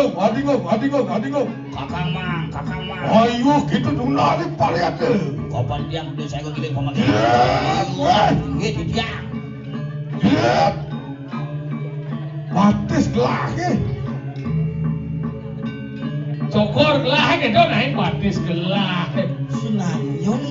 Adingo. Kakang Mang. Ayo gitu dong narik paliat. Kapan dia udah saya ke giling pemakai. Gitu dia. Batis gelahnya. Cokor gelah ke dona yang batis gelah. Sinanyong.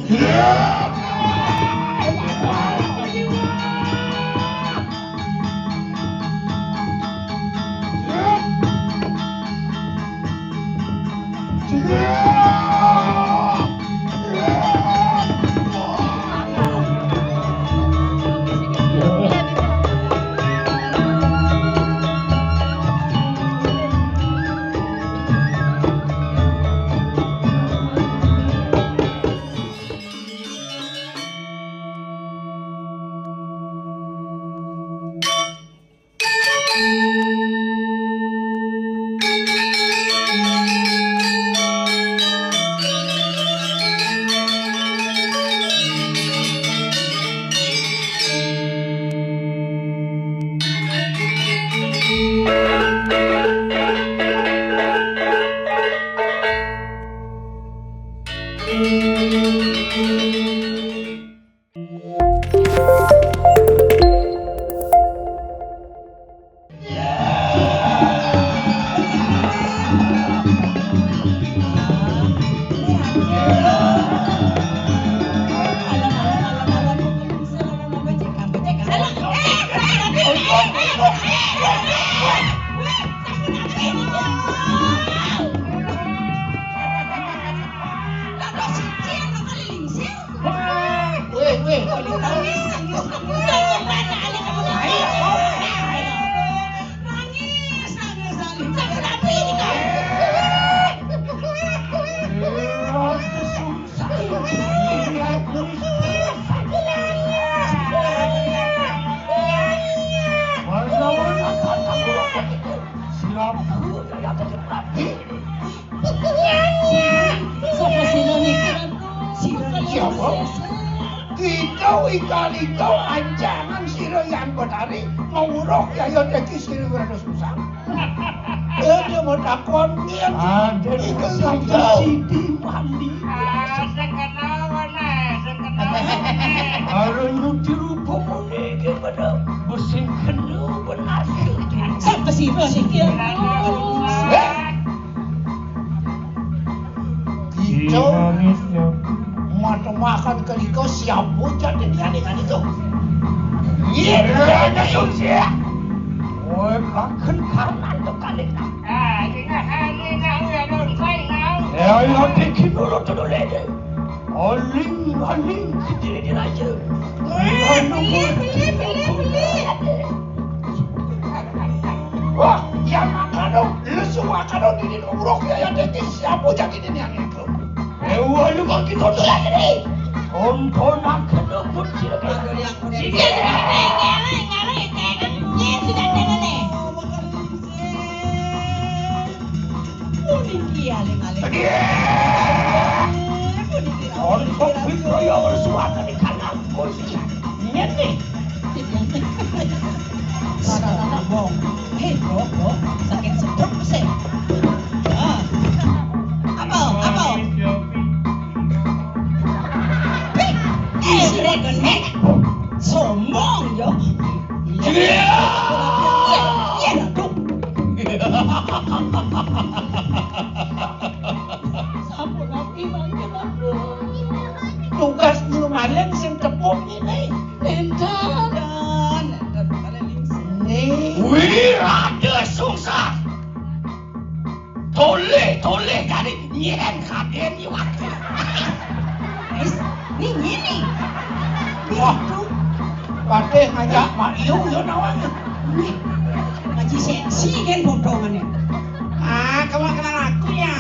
Ikaw anjangan sira yang betari nguruk ya dadi sira ora susah. Dia mau takon ngien. Iku sidi mandi. Sekenawan sekenawan. Aro nyuci rupa muni iki pada bersih kenu benar. Sampai sira iki. Kita mata makan keliko siap bocah dan kan itu. Iya, ada susah. Oh, makan karena itu kali. Ini dong saya. Ya, bikin dulu lede. Aling kecil aja. Beli. Wah, yang makan dong. Lu semua makan ini uruk ya dadi siap bocah ini yang itu. Ewa lu kok kita tuh lagi nih. Tonton makan pun silakan. Sige. Untuk itu yang bersuara di kanan posisi. Nyet. Sarana bong. Hei, bro. Sakit stroke sih. Apa? Sombong yo. Iya dong. Sampun lagi bro. Tugas lumayan sing tepung ini. Enten. Wih, ada susah. Toleh kali nyen kaden iwak. Ini. Wah, pade ngajak Mak Iu yo nawanya. Ngaji sensi kan potongannya. Kamu kenal aku ya?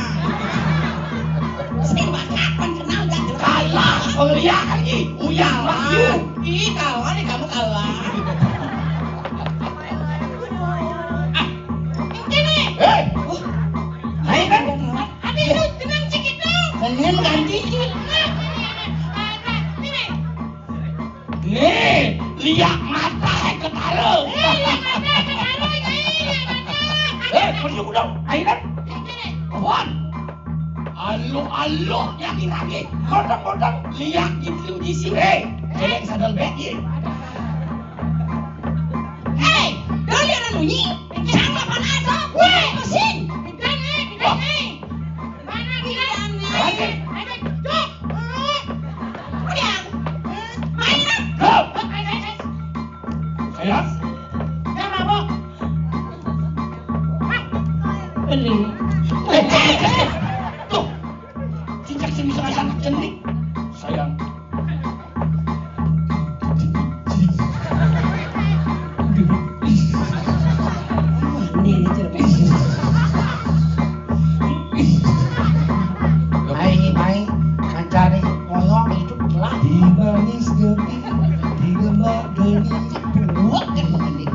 Saya kapan kenal dan Kalah, lihat lagi. Uyang Mak Iu. Ih, kawan nih kamu kalah. Hai kan? Aduh, tenang sedikit dong. Kalian ganti. Nih, lihat mata ketara. Pergi dong, ayo kan? Apaan? Alo yakin lagi. Kodang lihat gitu di sini. Celeng sadal begi. Hei, dali orang bunyi. Jangan apa ada. Weh, mesin. Mana dia? Ayo, cok. Udah. Main lah. Saya. Jangan mabok. Beli. Tuh. Cicak sini bisa anak cenik. Sayang. Ini cermin. Hai, kancane koyong itu telah Di manis nyepi, di lemak deli, Buat kan begini.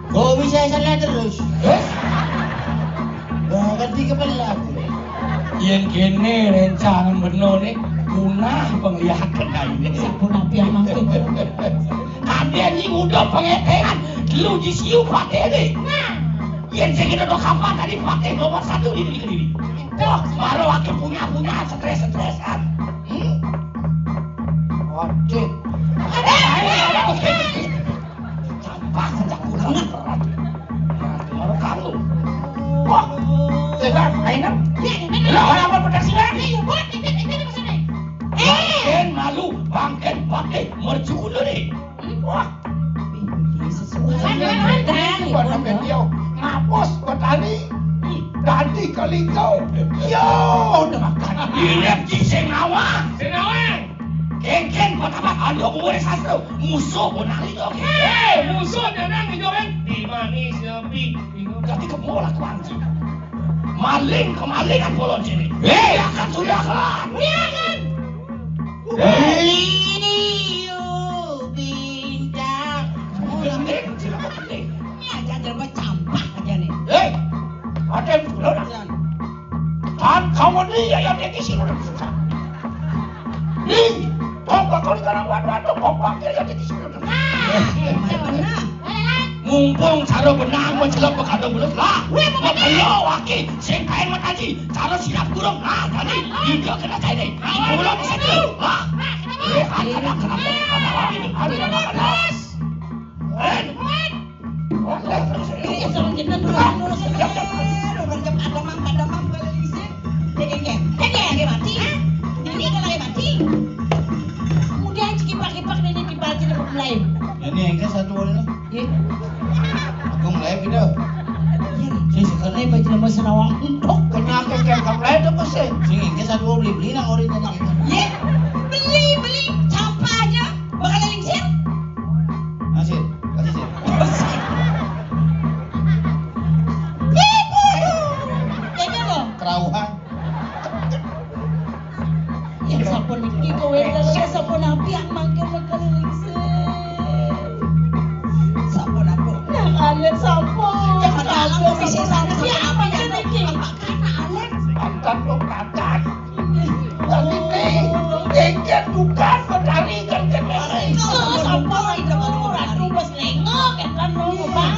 Kok bisa salah terus? Ganti kepala aku. yang kene rencangan beno nih punah penglihatan kayu. Sampun api yang mangkuk. Kalian yang udah pengetean, lu disiu pakai deh. Yang saya kira kapan tadi pakai nomor 1 ini. Wah, baru aku punya stres-stresan. Oke. Sampah sejak pulang berat. Baru kamu. Wah, tegar, mainan. Lah, orang berpedasingan. Malu, bangken pakai mercu nih. Wah. Ngapos petani tadi kelingkau yo udah makan irep sing awak kengken patamat ando umur sastro musuh bonali oke Musuh jangan ngejoreng di manis nyepi. tapi kemola tuh anjing kemalingan bolon sini akan sudah kan Bintang. penting silakan penting Ini aja jerba campak aja nih. ada yang belum kan kawan dia yang dia kisi udah susah nih pompa kau di tanah waduk pompa dia yang dia kisi udah mumpung caro benang mencelok bekado bulat lah makelo waki sing kain mataji caro siap kurung lah tadi dia kena cair deh belum bisa dulu lah kenapa Ini sama jeneng dulu. Orang jam adamam kalau bisa. Dia mati. Ini kan lagi mati. Kemudian kipak-kipak dari kipak tidak mulai. Ini engke satu orang Ya. aku mulai video. Sing sekali Baju nama senawang untuk. kenapa kayak kamu lain tuh pesen sing engke satu beli nang ori tadi. Ya. Beli sampah aja. Bakal lingsir. Kasih sih. Jadi apa? Kerauhan. Ya sampun iki kowe lele sampun api yang mangke bakal lingsir. Sampun aku. Nah, Alex sampun. Sampun bisa sana apa yang iki? Karena Alex. antar lo kacan tapi nih kengken bukan petani kengken Kalau sampun itu baru ratu bos nengok kan nunggu bang.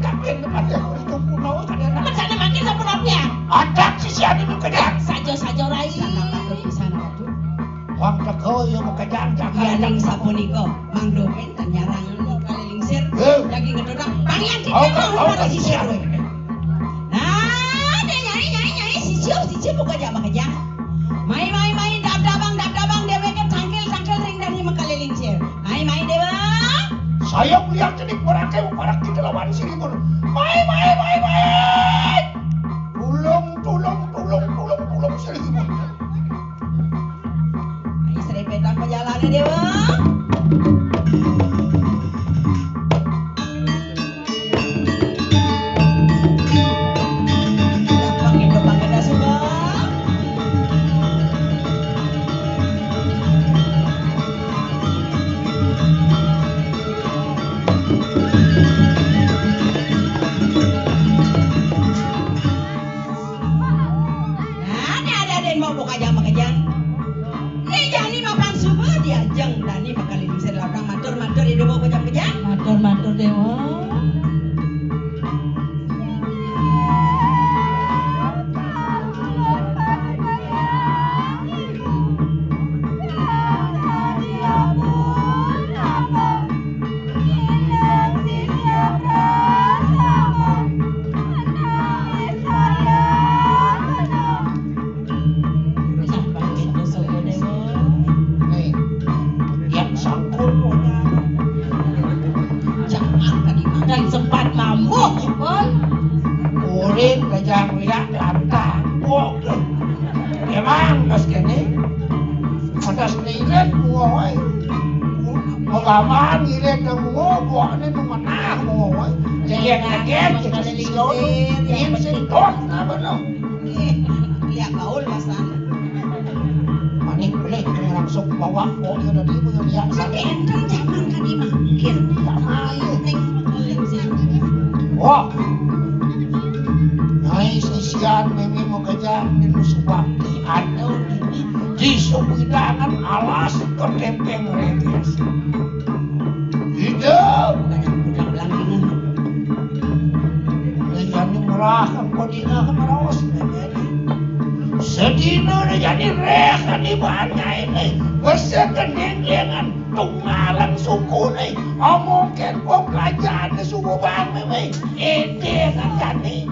kakek kepada itu pulau ada Macam makin sampun api ya? ada sisi ada mau kejar Saja rai. wang teko yo mau kejar Ya ning sapunika Mang Domen kan nyarang kali lingsir lagi ngedodok pangian di oh pada sisi sisi. ada Nah, dia nyai sisi buka jam kerja. Mai dab-dabang dheweke cangkil ring dari mekali lingsir. Mai dewa. saya melihat jenik mereka barak di lawan sini pun mai tulung sini pun Mai serempetang perjalanan dewa. Pakai dobang gada suka. Nah, ini ada yang mau buka jam kerjaan. Ini jadi makan subuh dia atas niret wae. Pagaman niret nang gua ne nang manah wae. Kaget sisio ini sentot na bano. Ya gaul masan. Maning beli langsung bawa kok ya tadi punya dia. Sampai enteng zaman kan dimakin. Wah. Nai sisian memi mau kejar di Nuswati ada di Subidangan alas ke tempeng reges. Hidup. Jadi merakan kodina ke merawas. Sedino jadi rekan di banyak ini. Bersekendengan tunggalan suku ini. Omongkan kok kerajaan di suku bang memi. Ini kan nih.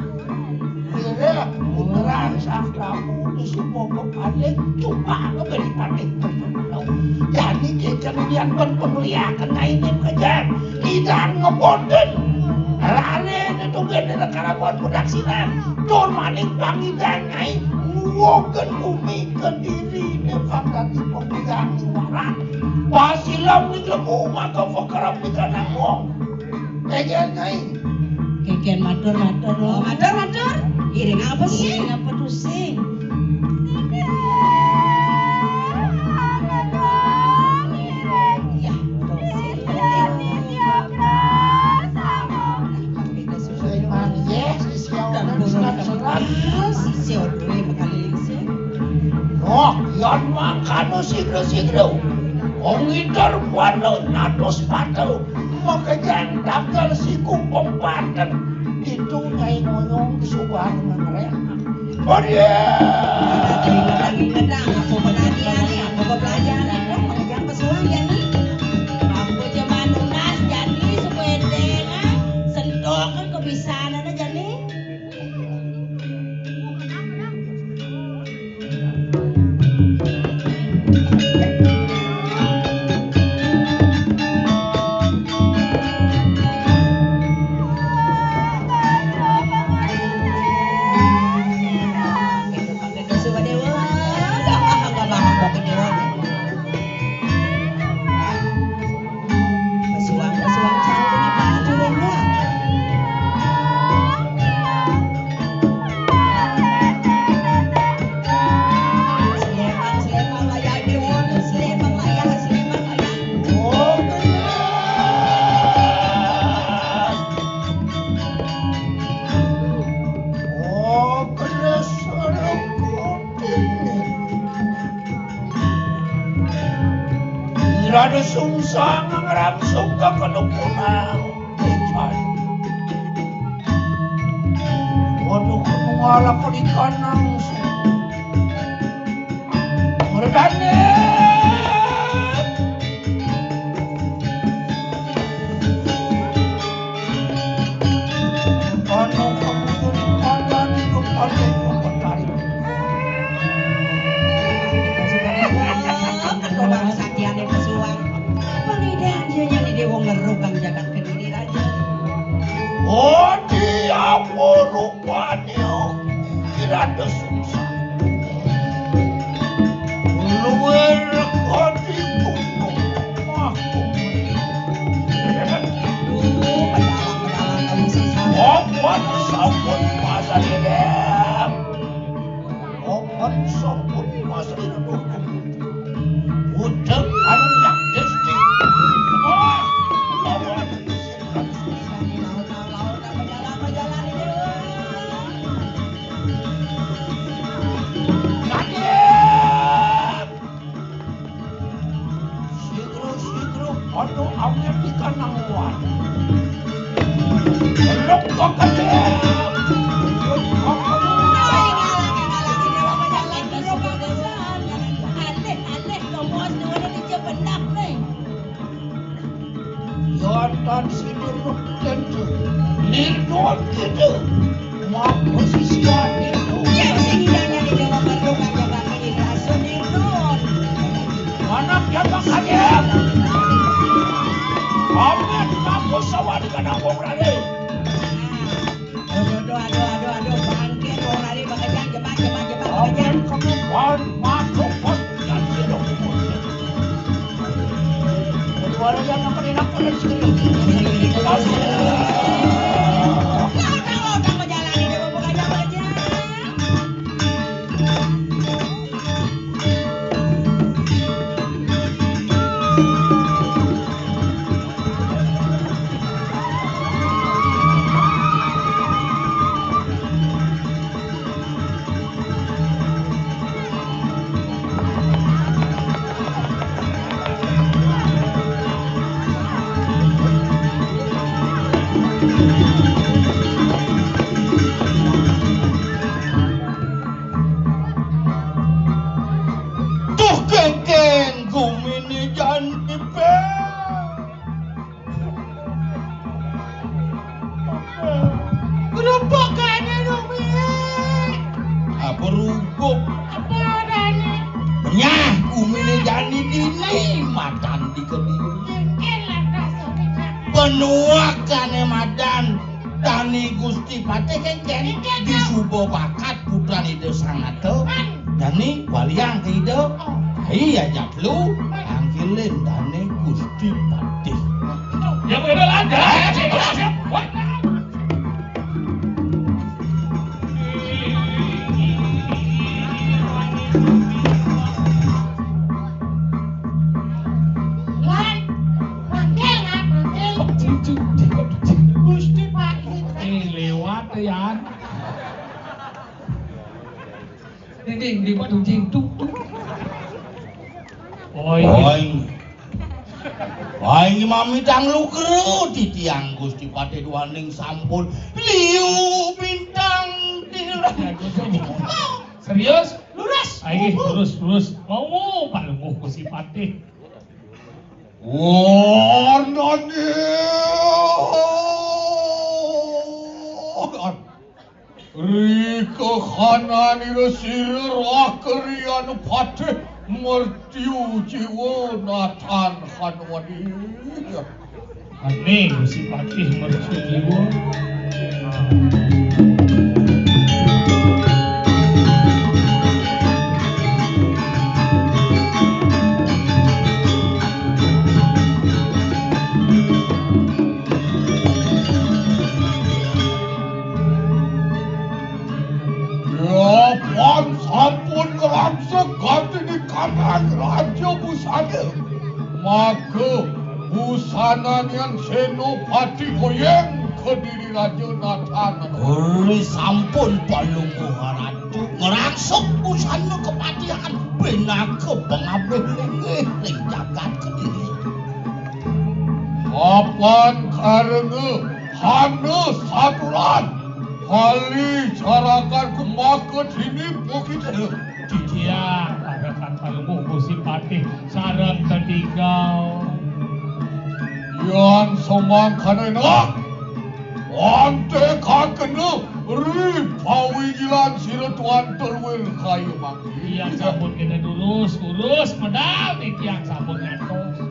Kira puteraan sakramu di suku kepalik cuma ngeberi panik berpenuh. Jadi kita kemudian berpemeliakan ini kejar. Kita ngebonden. Lale itu gede karabuan budak sinan. Tur maning pangidan ai nguwogen bumi kediri ne fakta pemegang warat. Pasilam ni lemu maka fakarap ni kanang wong. Kegen ai. Keken matur. Oh, matur. Iring apa sih? Iring apa tuh sing? Oh, yan makano sigro. Ong itar wano natos pato. Makajan tanggal si kumpong paten. Itu ngay ngoyong subuhan ng rena. Maria! Lagi ngedang, aku penadian nih, aku pelajaran nih, mengejar pesuang ya nih. Aku zaman lunas jadi supaya dengan sentuhkan kebiasaan aja nih. Ada sungsang ang ramsong ka kanupunan. Waduh, kumungala ko di kanang Merdanet! Ano kamu daripada di kepala kompetari? Oh, dia rupanya kirada susah. Luar kodi gunung mahkum. Opat sabun masa hidup. Opat sabun masa hidup. Udah ada yang desti. Wah, lawan Aduh, awet di kanang luar. Belum kok kedem. Yonton sini rukun tu. Lindung gitu. Mau posisi itu. Ya, sing jangan di Jawa Baru aja bakal dirasun itu. Anak dia makanya. Amin, mampu sawah di kanang wong rade. Aduh, bangkit wong rade bakal jebak. Amin, kamu masuk pos dan hidup. Lodang menjalani dia buka jam aja. Tuh kengkeng kumini janji pe. Gerombokannya dong, Mi. Apa rugup? Apa adanya? Nyah kumini janji dini madan di kediri. Jengkelan rasanya. Penuakannya madan Tani Gusti Pate kengkeng di subo bakat putrani Desangate. Dani waliang tidak. Iya jatlu angkilin Dani Gusti Pate. Ya bener aja. Gusti Pati. Lewat ya. Ding di mana jing tuk. Oi. Wah, mami tang lu kero di tiang Gusti Pate duaning sampun liu bintang tinulah. Serius? Lurus. Ayo lurus. Mau palunguh ku si Patih. Wah, nani. Rika khanani sir akrian Pate mertiu jiwa Nathan Khanwadi. Aneh ku si Patih mercu jiwa. Sampun ngerangsek ganti di kanan Raja Busana. Maka busana yang Senopati goyeng ke diri Raja Nathan. Uri sampun palungu ratu ngerangsek busana kepatihan benake pengabeh ning jagat ke diri. Kapan karenge hana saturan Kali carakan kemakan sini bukit Dia katakan palunguh ku si Patih sarang ketigau. Yang semangkan enak Ante kakena Ripawi jilan siretuan terwil kayu mangki. Yang sampun kita urus medal nih yang sampun ngantos.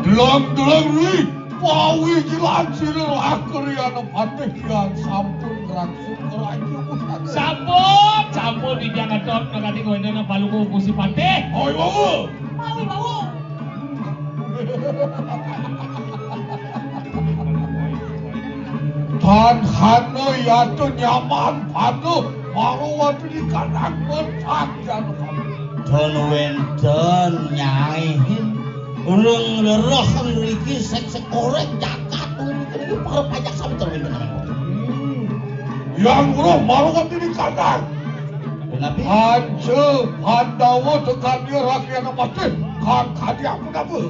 Delong-delong ri pawi jilan siril akrian Patih yang sampun ngerangsuk raja Busana. Sampun di jangan dok ngati kowe palunguh ku si Patih. Oi bawu. Bawu. Tan hana yatu nyaman padu baru waktu di kanan mencak dan Don wenten nyaihin urung leroh ngriki sek-sek korek jakat ngriki para pajak sampe terwenten. Yang Guru malu kan ini kandang. Kenapa? Anje Pandawa dekatnya rakyat mati kan kadi apa apa.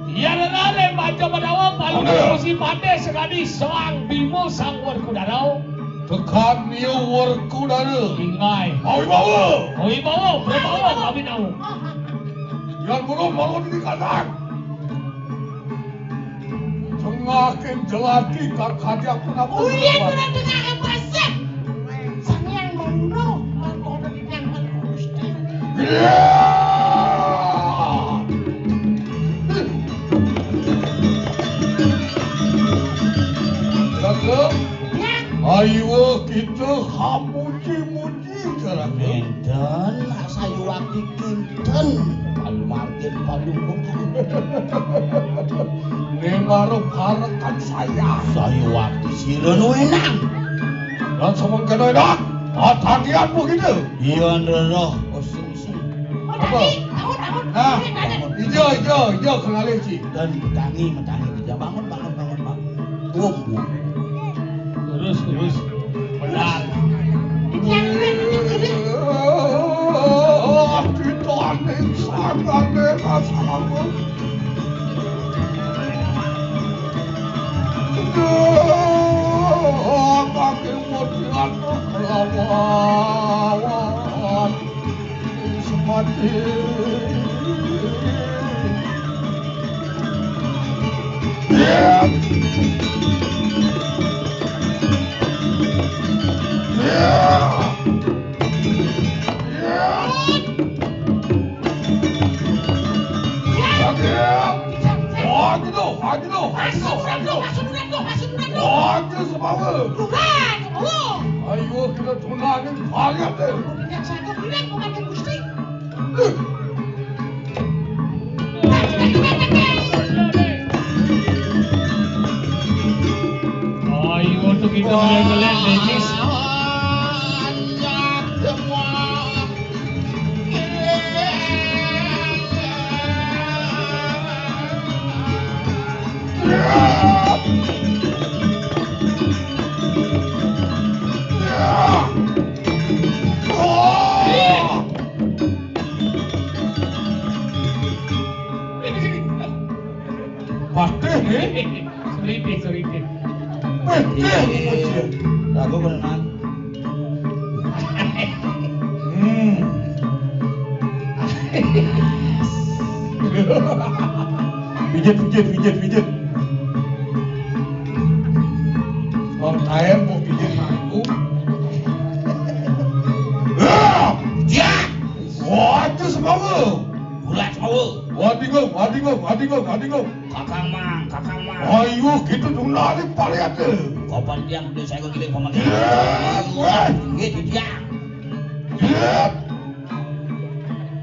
Ya lelale baca Pandawa palu si pade sekali soang Bimo sang Werkudara. Dekatnya Werkudara. Ingai. Awi bawa. Oi bawa, berbawa kami nau. Yang Guru malu kan ini kandang. Tengakin jelati kan kadi apa apa. Uyan kurang dengar apa sih? Sang yang mengurung, kalau ada di tangan Gusti. Ayo kita hamuji-muji caranya. Enten, saya waktu kinten. Palu margin, palu Nengaruh harakan saya. Saya waktu siren wenang. Dan semangka enak. Tagihan begitu. Iya, roh. Oh, sini. Oh, tadi, bangun. Nah, Bangun. hijau kenalin sih. Dan mentangi. Dia bangun. Buang. Terus. Benar. Kita aneh sangat sangat. Kaki mutian kelawan semati. Masuk semangat. Ayo kita tunangin banyak deh. Yang saya bilang bukan Gusti. Ayo untuk kita melihat Denis. Seripit. Ragu berenang. Pijit. Kalau saya mau pijit aku. Dia. Wah, itu semua. Bulat semua. Wadingo. Kakang mang. Ayo kita tunangin paling ada. Kapan dia udah saya giling pemakai. Gitu dia.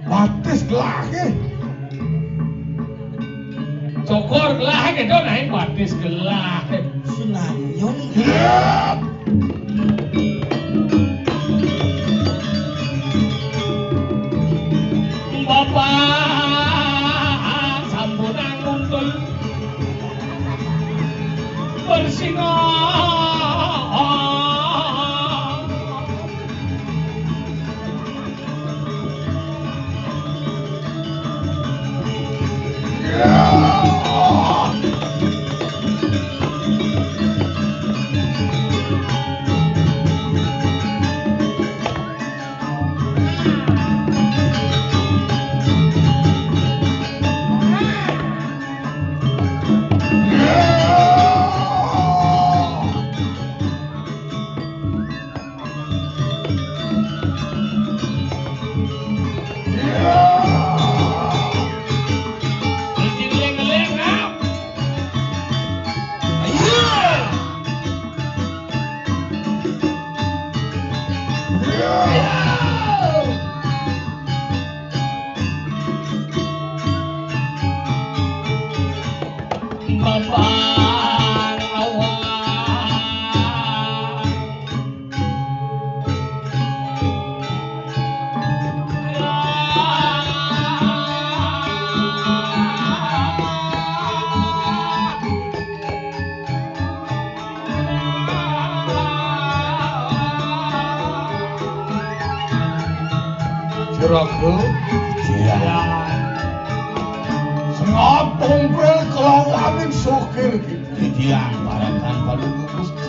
Batis gelahnya. Cokor gelah ke do naik batis gelah. Senanyong. Bapak sampunang muntul bersingang. Seraku Ya. Sengap tompel kelawanin sokir gitu Titiang parakan palugu Gusti.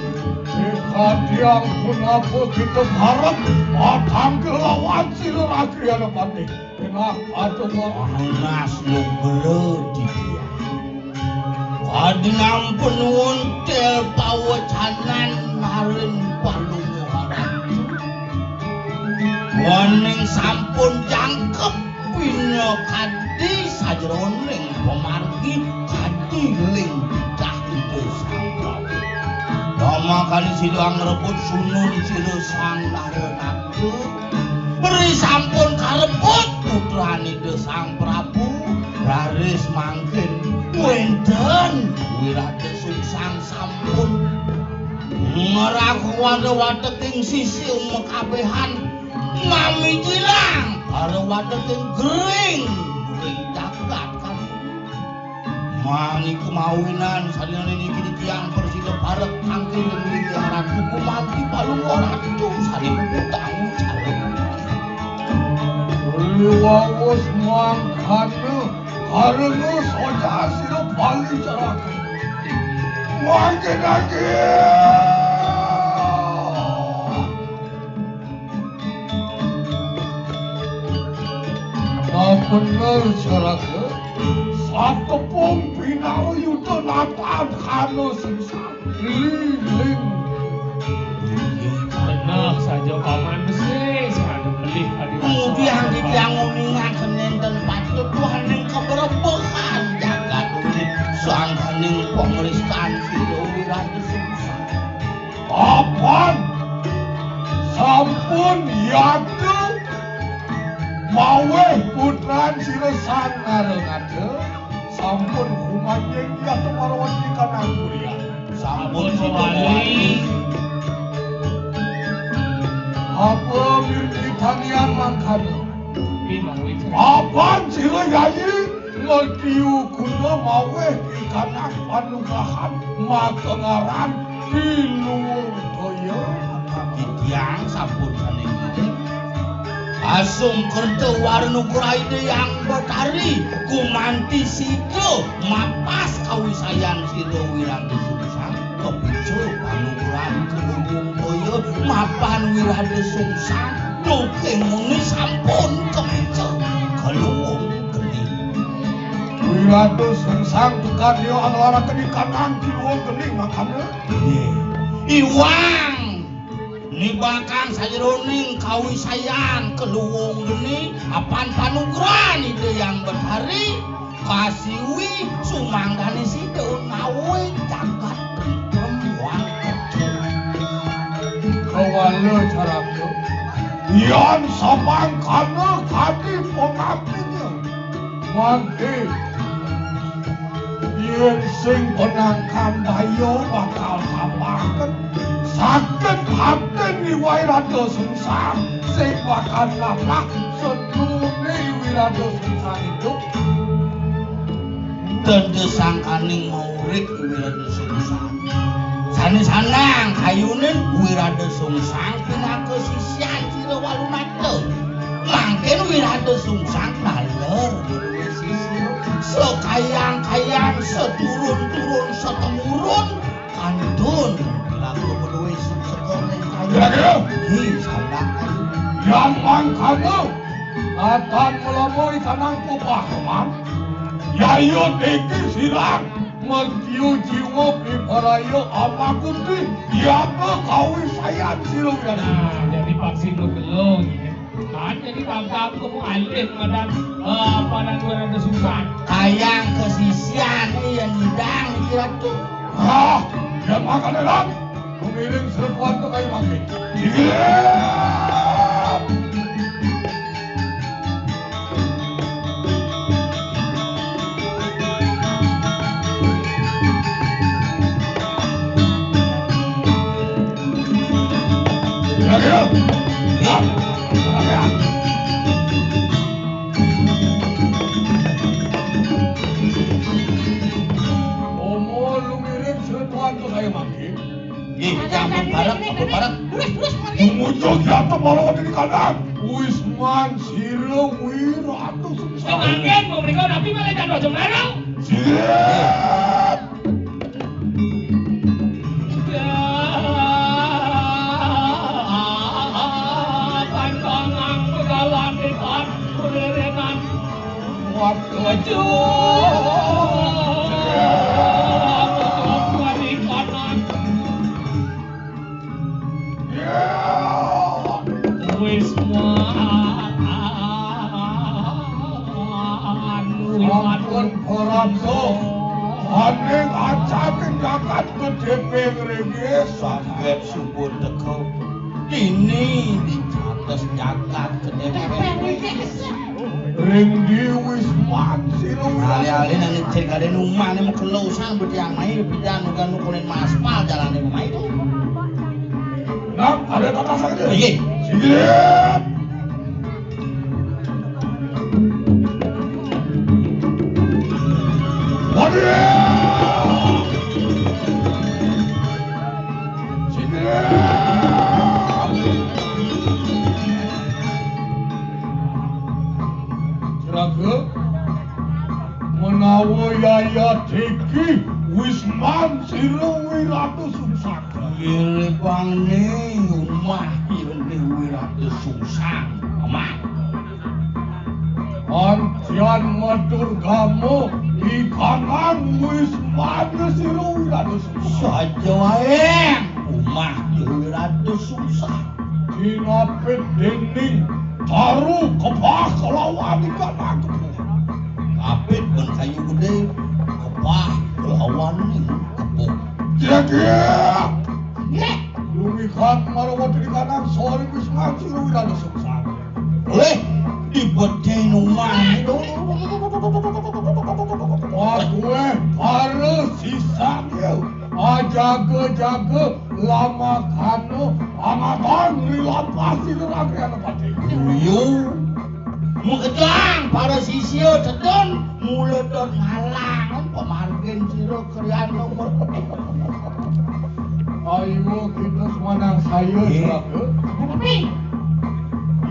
Kadiang kenapa kita harap matang kelawan silaki ada pati kenapa tuh Anas numbere titiang. Kadinampun wontel pawacanan naren palungu haratu. Waning sampun jangkep pino kadi sajroning pemargi kadi ling bidah itu sang prabu. Rama kali sidang rebut sunun sido sang narenatu. Beri sampun karebut putrani de sang prabu. Raris mangkin wenten wirade sungsang sampun ngeraku wade-wadeting sisil mekabehan mami jilang para wadeting gering jagat kan mani kemawinan salina niki titiang persilo parek angkin dengan diaran buku mati palung oratu saling utang calon Liwawos mangkana karena soja siro paling cerah makin lagi benar cerah satu pun pinau yuto nataan kano sengsang liling Tenang saja paman besi, saya beli hadiah. Kemudian titiang uningan senenten patuh Tuhan yang keberbehan jagat urip sangkaning pemeriksaan siro wirade sungsang. Apaan? Sampun yatu mawe putran siresan ngarengate sampun kumanyeng yatu marwan di kanan kuliah Sampun Wali. apa mirki tanian mangkana Pinang wicara. apaan sire yayi ngertiu kuna mawe di kanan panugahan makengaran piluwung toyo titiang sampun sanengine asum kerja warna kuraide yang betari kumanti sido mapas kawisayan siro wirade sungsang kepicu panugrahan kelubung toyo mapan wirade sungsang nuking muni sampun kepicu kelubung geni wirade sungsang tukar dia anu kedi kanan piluwung gening makanya Iwang nibakang sajroning kawisayan keluwung geni apan panugrahan ide yang berhari kasiwi sumanggani sideun mawe jagat perempuan kecil kawala caraku yan sabang kana kadi pengapinya mangke yen sing penangkan bayo bakal tambakan sakit hati ni wirado sungsang sing bakal nambah sedune wirado sungsang itu tentu sangkaning maurik wirade sungsang sanang kayunin wirade sungsang pinake sisian sira walunate mangken wirade sungsang naler dewe sisir sekayang-kayang seturun-turun setemurun kantun lagu menuwe sekoreng kira-kira hi sandang kayu yang mangkana atan melamoi kanang pupahaman yayo deki silang mentiu jiwa piparayo amakuti yapa kawisayan siro yan Nah, jadi vaksin lu belum. Kan jadi bangkam kamu alih madan padan wirade sungsang. kayang kesisian yang hidang kira tuh hah yang makan elang kumiring serbuan tuh kayu mangke kira-kira Ih, jangan barak, barak. Terus mati. Muncul jatuh malah di kanan. Wisman Siro Wiratu Sungsang. Semangat mereka tapi malah jatuh jemlerang. Siap. Pandangan pegalan depan kulirenan waktu Sampun Prabu Haning acaking jagat gedhe ngriki Saged subuh teko. Ini dicates jagat gede. ring di Wisman Siro Ali-ali nang cek kade numane mau kelusan betiang mai bidan uga nukunin maspal jalane mai itu. Nak ada kata saja. Iya. Siap. Raga menawa Yaya Diki Wisman Siro Wiratu Sungsang. Gilebane omah irene Wiratu Sungsang. Omah. Antian matur gamu di kanan Wisman Siro Wiratu Sungsang. Saja wae omah Wiratu Sungsang. Dinapit dening taru kepah kelawan di kanan. Kapit ben kayu gede kepah lawan ning kepuk. Jaga. Lumikan marawat di kanan sore Wisman Siro Wiratu Sungsang. Oleh dibedhe omah itu. Gue harus sisanya ajaga-jaga lama kanu amatan dilapasi neraka pati. Yo. Mukejang para sisio cedon mulut don ngalang pemargin siro krian nomor. Ayo kita semanang saya neraka. Tapi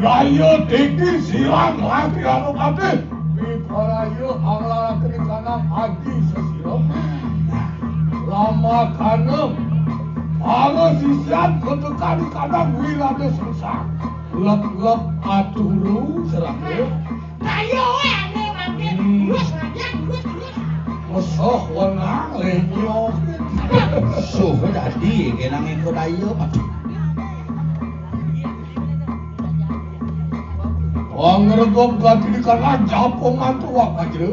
Ayo tinggi silang lagi anu pati. Biparayo anglara kerikanan haji sesiro. Lama kanu para sisian ketukari kadang Wiratu Sungsang. Lep-lep aturu serake. kayo ane mampir. Terus. Musuh wenang lenyo. Suh dadi kenang ikut ayo Pak. Wangregop gati di kanan japongan tuak aja.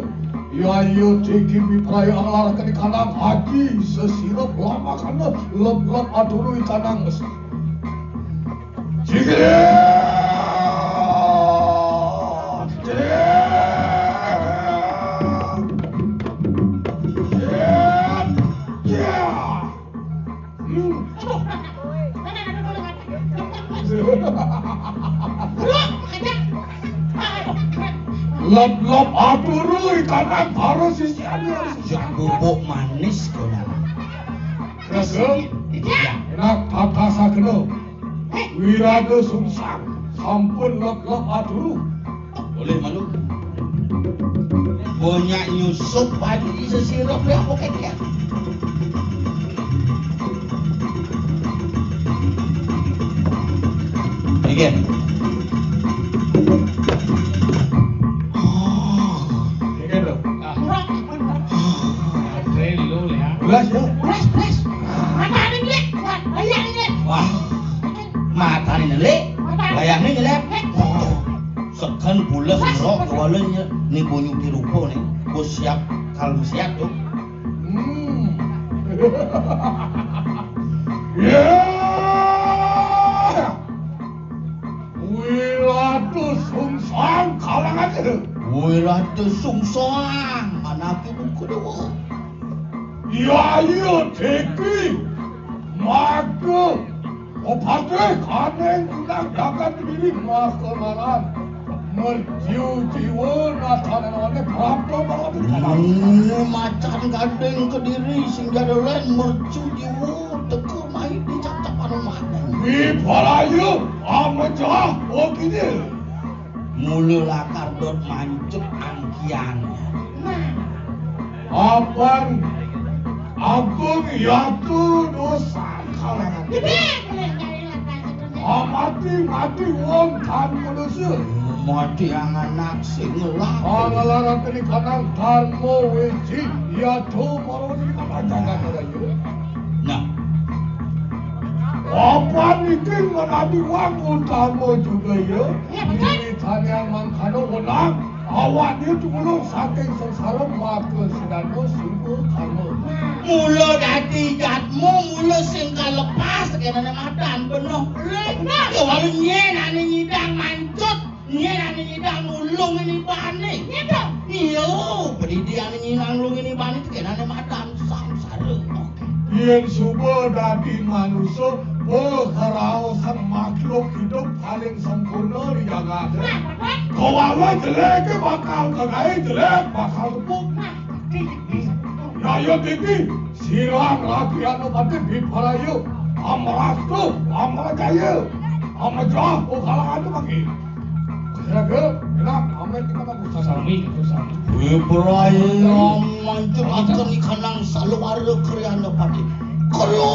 Ya yo tiki bipai anglar ke di kanan haji sesirap lama kana lep-lep aturu di kanan mes. Lop-lop aturu ikanan baru sisian Sing bubuk manis kenang. Rasul, enak tata sakno. Wiratu Sungsang sampun lop-lop aturu. Boleh malu. Banyak nyusup padi sesirap ya oke dia. Again. Ini lho. Relo ya. Belas ya. Beres. Mata ning lek. Ayah ning lek. Wah. Mata ni lek. Bayang ni lek. Sekan bulas rok walanya ni bunyi dirupo ni. Ku siap kalau siap tuh. Wiratu Sungsang kalangan itu. Wiratu Sungsang anak ibu kedua. Ya iya teki. Maka opate kaneng undang dagat diri makamaran. Merju jiwa natanan prapto banget di kanan. Macan gandeng kediri sing jadolan mercu diwu teko maidi. Biparayu amecah ogini. Mulu lakar dot mancuk angkian. Apan agung yatu dosa kalangan. Mati wong tan manusia. Mati ang anak sing ngelak. Pangalarang kini kanang dharma wiji yatu maroni kalangan rayu. Nah, Apa iki menadi wong utama juga ya? Ini tanya mangkano wenang. Awaknya cuma saking sengsara maka sedano sungguh karma. mula dadi jatmu mula sing kalepas kenane madan bener. Ya walu nyenane nyidang mancut, nyenane nyidang ulung ini bane. Iya, pendidikan nyidang ulung ini bane kenane madan samsara. Yang subuh dadi manusia berharasan makhluk hidup paling sempurna di jagat. Kau awal jelek bakal kegai jelek bakal tepuk. Ya tiki silang laki anu pati biparayu amrastu amrajaya amajah kalangan tu bagi. Kira-kira enak amet kita bagus Sami itu sami. Biparayu mancung akan ikanang saluara kriana pati. Kalau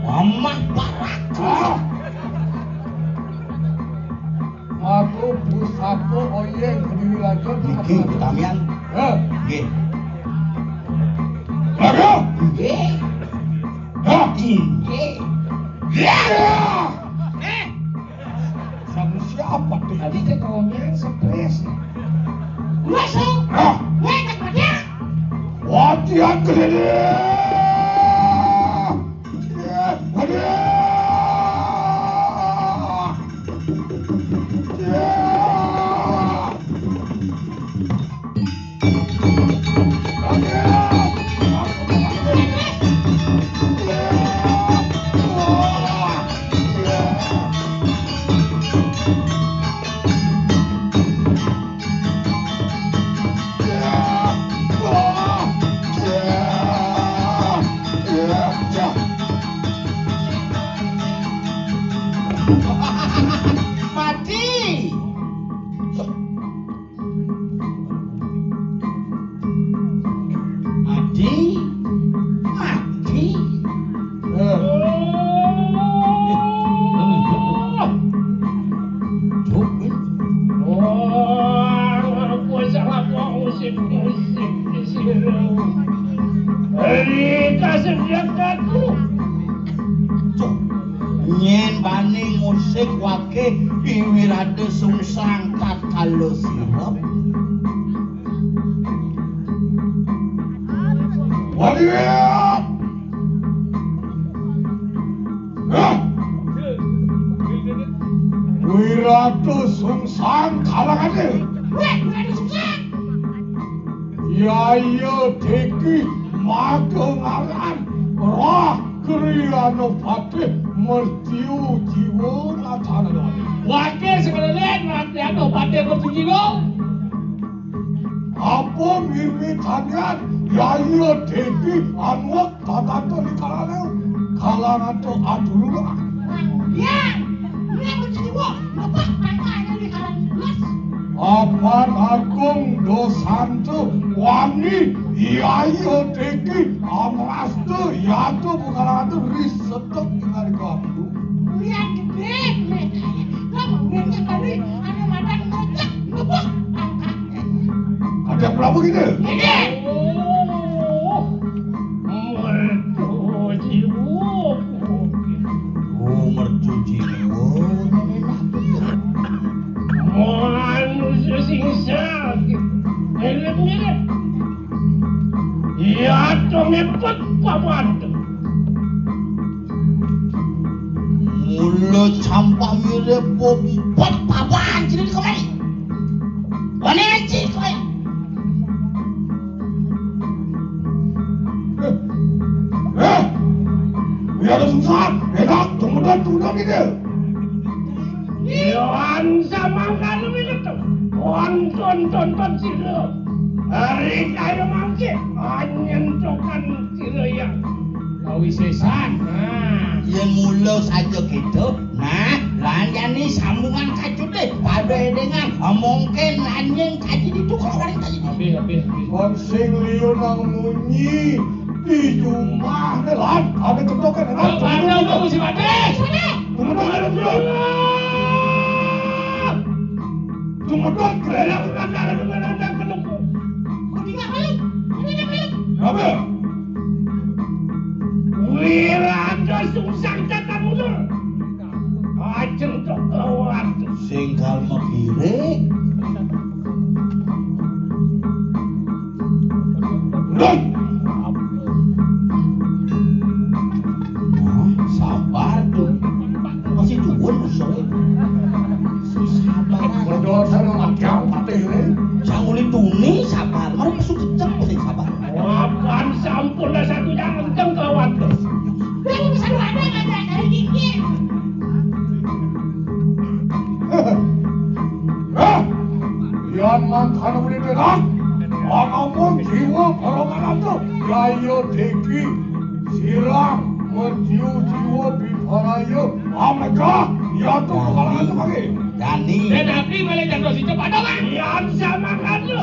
Mama parak. Aku pusako oyeng kediri lagi. Iki tamian. Nggih. Laga. Nggih. Hah? Nggih. Sama siapa tuh? Tadi teh kaunya stres. Hah? Latihan kediri. Mati. Mati. Mati. Nyen bani musik wake iwirade sungsang tatkala sirep. Wadiwiyat! Wiratu sungsang kalangannya. Yaya teki magengaran roh kriano pati mertiu jiwa natana doang. Wakil sekalian nanti ada pandai bertujuh. Apa mimitannya yaya teki anwak tatato di kalangan tu adulu lah. Apan agung dosantu wani yaya teki amrastu yatu bukan tu risetek dengan kamu. Ada berapa gitu? Oh mercu jiwa. Manusia sing sakit. Elek-elek. Ya to ngepet papat. Mulut sampah mirip pot papan jadi kemari. Wane anjing kaya. Biar susah, enak, tungguan gitu. Yohan sama kalau begitu. Tonton sila. Hari kaya mangke. Anyen kawisesan. Nah, Yen mula saja gitu. Nah, lan yani sambungan kacute padha dengan mungkin anjing kaji ditukar kali kaji. habis. Kon sing liya nang munyi di rumah lan ada ketokan lan. Tunggu si Pade. Tumedot kelelak nandara dengan penunggu. Apa? Wiranda susang cakap mundur. Ajeng tok kawat. Sing kalma pirik. Run. Sabar tuh. Masih duwun musuhe. Sabar. Bodoh sana makyang patih ni. Sanguli tuni sabar. Mari kesu keceng sing sabar. Wapan sampun dah satu jangan kenceng kawat. Lagi bisa lu ada enggak dari dikit. Yan mantan boleh dengar. Akamun jiwa peramanan tu. Yayo teki silang menjiu jiwa biharaya. Amega ya tu kalangan sebagai. Dani. Dan abdi boleh jatuh si cepat dong. Yan sama kan lu.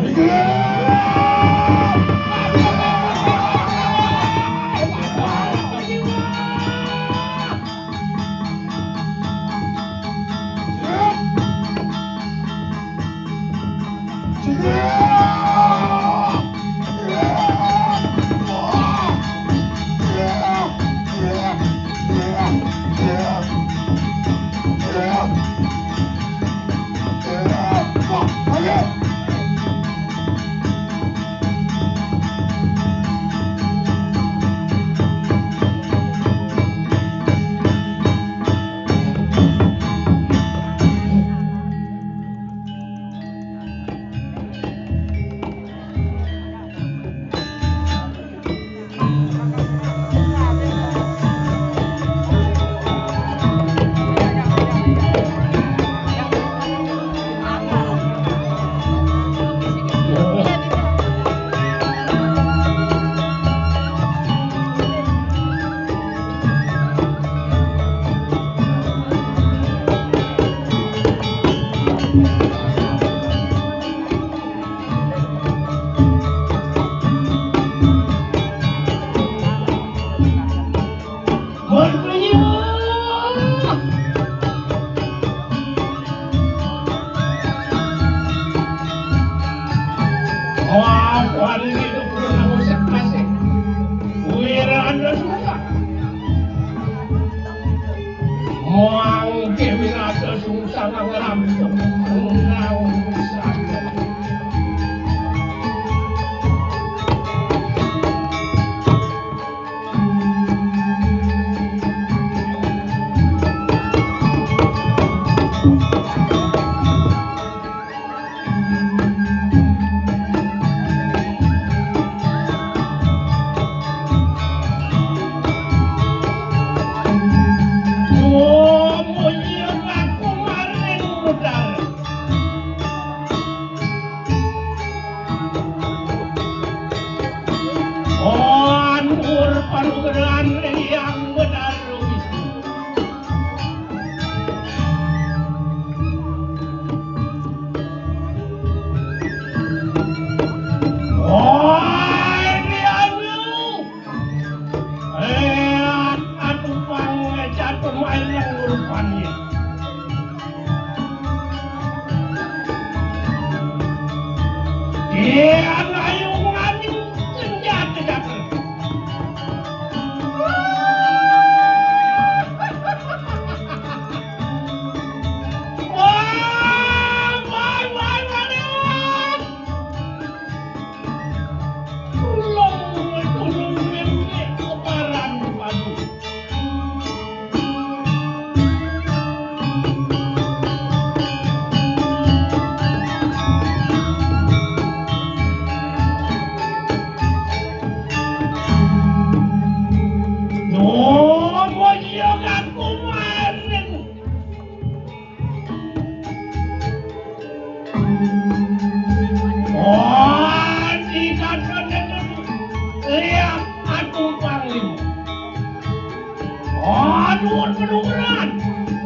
Nuwun penurunan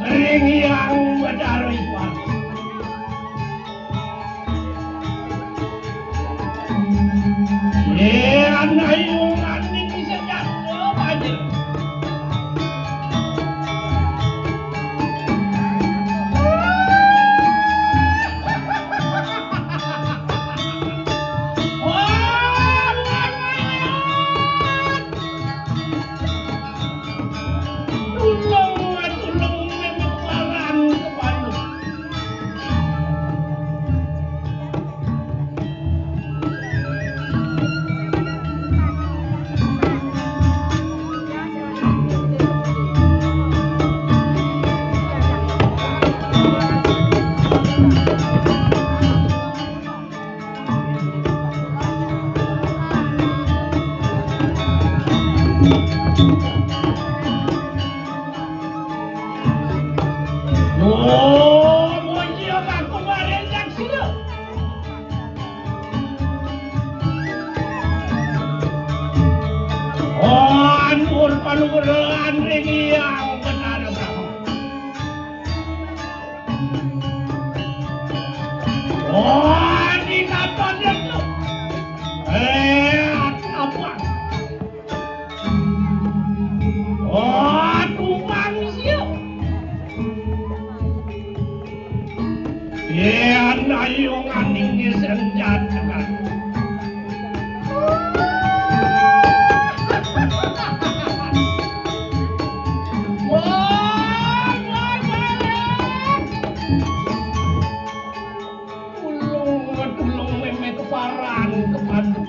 ring yang bedaripan. Ayo nganing sejak banjir. Ayo nganing senjata. Tulung meme keparan kepadu.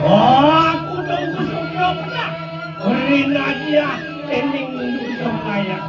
Aku tunggu sudah pernah. Beri nadia. dening Dunia Maya.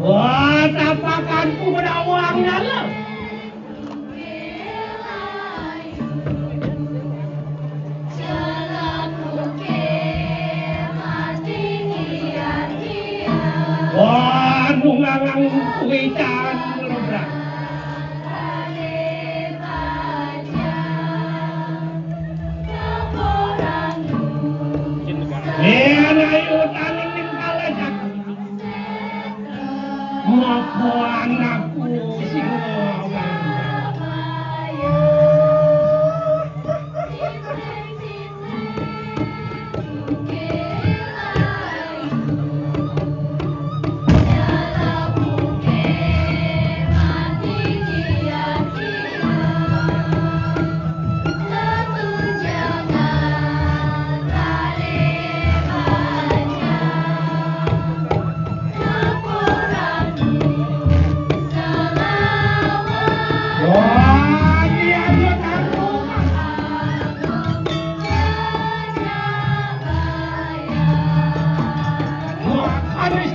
Wah, tapakanku menawang nyala. Wah, nungangang kuitan ngelobrak. Ayo taning ning kalajak. Moko anakku sing Harus